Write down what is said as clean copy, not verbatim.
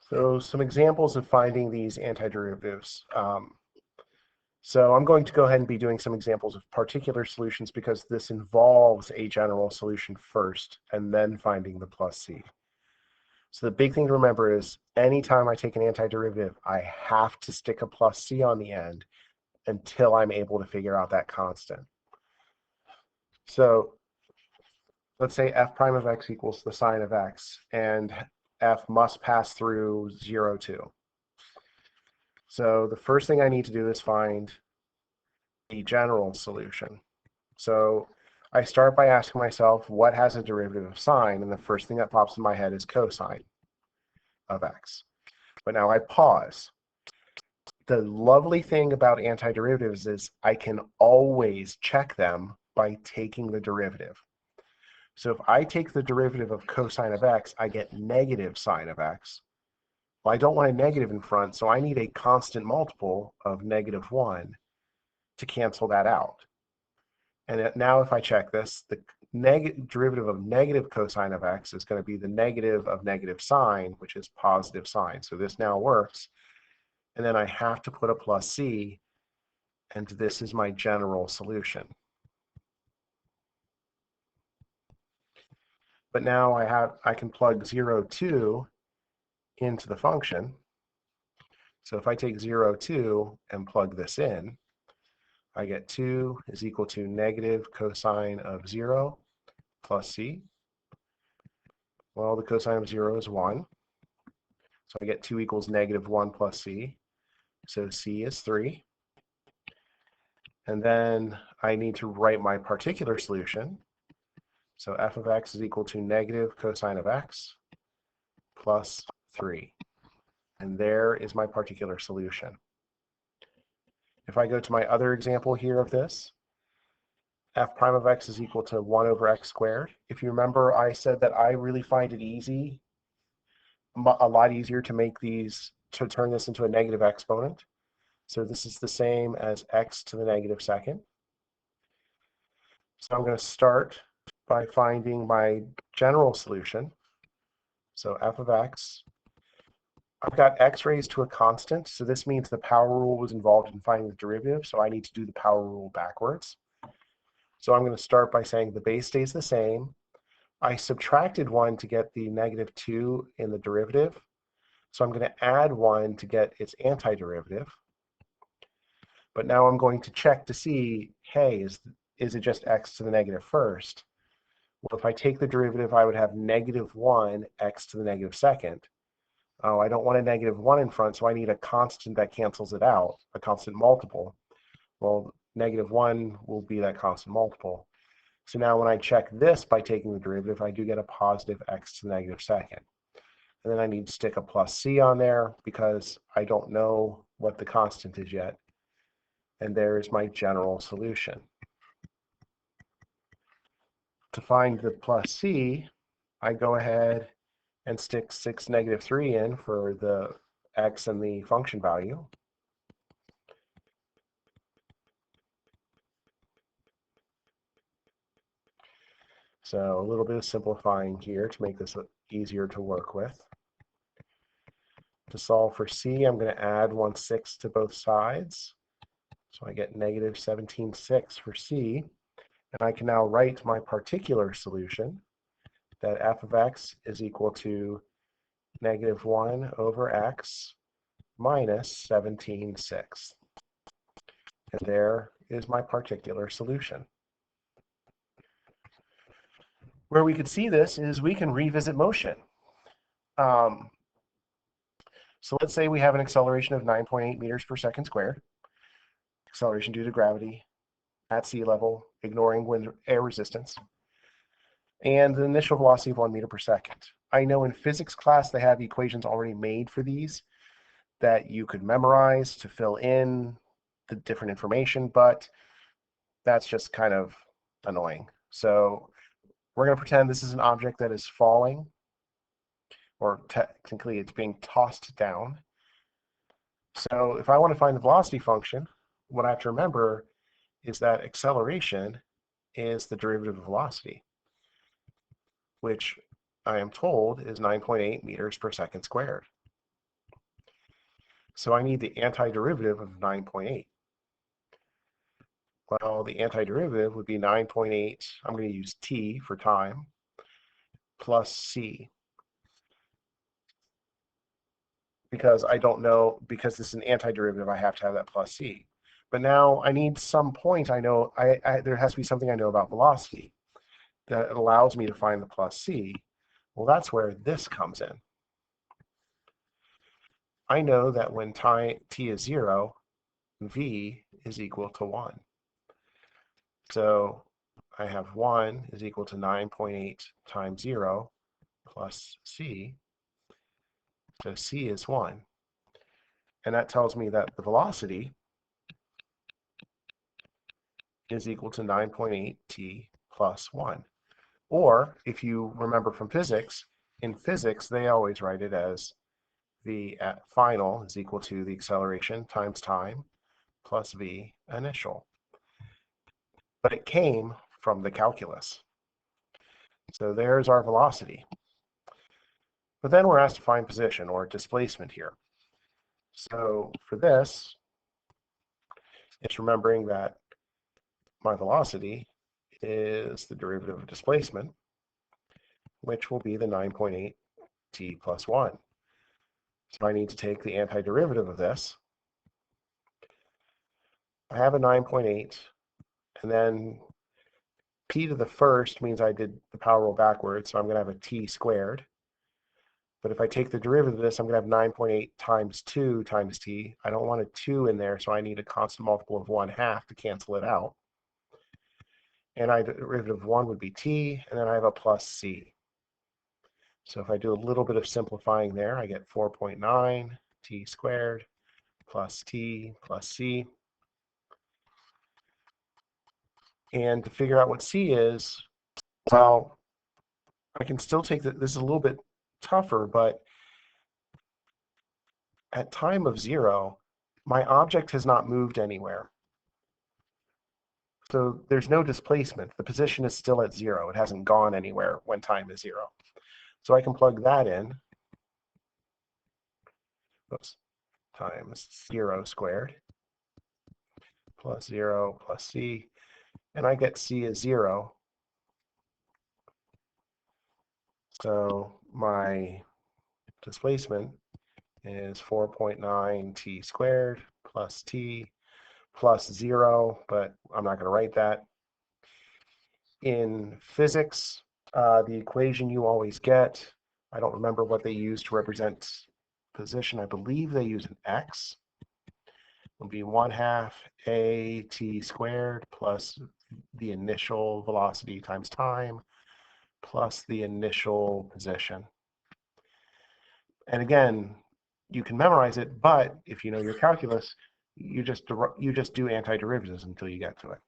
So some examples of finding these antiderivatives. So I'm going to go ahead and be doing some examples of particular solutions because this involves a general solution first and then finding the plus c. So the big thing to remember is anytime I take an antiderivative, I have to stick a plus c on the end until I'm able to figure out that constant. So let's say f prime of x equals the sine of x, and f must pass through 0, 2. So the first thing I need to do is find the general solution. So I start by asking myself, what has a derivative of sine? And the first thing that pops in my head is cosine of x. But now I pause. The lovely thing about antiderivatives is I can always check them by taking the derivative. So if I take the derivative of cosine of x, I get negative sine of x. Well, I don't want a negative in front, so I need a constant multiple of -1 to cancel that out. And now if I check this, the derivative of negative cosine of x is going to be the negative of negative sine, which is positive sine. So this now works. And then I have to put a plus c, and this is my general solution. But now I can plug 0, 2 into the function. So if I take 0, 2 and plug this in, I get 2 is equal to negative cosine of 0 plus c. Well, the cosine of 0 is 1. So I get 2 equals -1 plus c. So c is 3. And then I need to write my particular solution. So f of x is equal to negative cosine of x plus 3. And there is my particular solution. If I go to my other example here of this, f prime of x is equal to 1 over x squared. If you remember, I said that I really find it easy, a lot easier to make these, to turn this into a negative exponent. So this is the same as x to the -2nd. So I'm going to start by finding my general solution. So f of x, I've got x raised to a constant, so this means the power rule was involved in finding the derivative, so I need to do the power rule backwards. So I'm going to start by saying the base stays the same. I subtracted 1 to get the -2 in the derivative, so I'm going to add 1 to get its antiderivative. But now I'm going to check to see, hey, is it just x to the negative first? Well, if I take the derivative, I would have -1 x to the -2nd. Oh, I don't want a -1 in front, so I need a constant that cancels it out, a constant multiple. Well, -1 will be that constant multiple. So now when I check this by taking the derivative, I do get a positive x to the -2nd. And then I need to stick a plus c on there because I don't know what the constant is yet. And there is my general solution. To find the plus c, I go ahead and stick 6, -3 in for the x and the function value. So a little bit of simplifying here to make this easier to work with. To solve for c, I'm going to add 1/6 to both sides. So I get -17/6 for c. And I can now write my particular solution that f of x is equal to -1 over x minus 17/6. And there is my particular solution. Where we could see this is we can revisit motion. So let's say we have an acceleration of 9.8 meters per second squared. Acceleration due to gravity at sea level, ignoring wind air resistance. And the initial velocity of 1 meter per second. I know in physics class they have equations already made for these that you could memorize to fill in the different information, but that's just kind of annoying. So we're going to pretend this is an object that is falling, or technically it's being tossed down. So if I want to find the velocity function, what I have to remember is that acceleration is the derivative of velocity, which I am told is 9.8 meters per second squared. So I need the antiderivative of 9.8. Well, the antiderivative would be 9.8. I'm going to use t for time plus c, because I don't know, because this is an antiderivative, I have to have that plus c. But now I need some point. I know there has to be something I know about velocity that allows me to find the plus c. Well, that's where this comes in. I know that when t is 0, v is equal to 1. So I have 1 is equal to 9.8 times 0 plus c. So c is 1. And that tells me that the velocity is equal to 9.8 t plus 1. Or, if you remember from physics, in physics, they always write it as v at final is equal to the acceleration times time plus v initial. But it came from the calculus. So there's our velocity. But then we're asked to find position, or displacement here. So for this, it's remembering that my velocity is the derivative of displacement, which will be the 9.8 t plus 1. So I need to take the antiderivative of this. I have a 9.8, and then p to the first means I did the power rule backwards, so I'm going to have a t squared. But if I take the derivative of this, I'm going to have 9.8 times 2 times t. I don't want a 2 in there, so I need a constant multiple of 1/2 to cancel it out. And derivative of 1 would be t, and then I have a plus c. So if I do a little bit of simplifying there, I get 4.9 t squared plus t plus c. And to figure out what c is, well, I can still take this is a little bit tougher, but at time of 0, my object has not moved anywhere. So there's no displacement. The position is still at 0. It hasn't gone anywhere when time is 0. So I can plug that in. Oops. Times 0 squared plus 0 plus c. And I get c is 0. So my displacement is 4.9 t squared plus t plus 0, but I'm not going to write that. In physics, the equation you always get, I don't remember what they use to represent position. I believe they use an x. It would be 1/2 a t squared plus the initial velocity times time plus the initial position. And again, you can memorize it, but if you know your calculus, you just do antiderivatives until you get to it.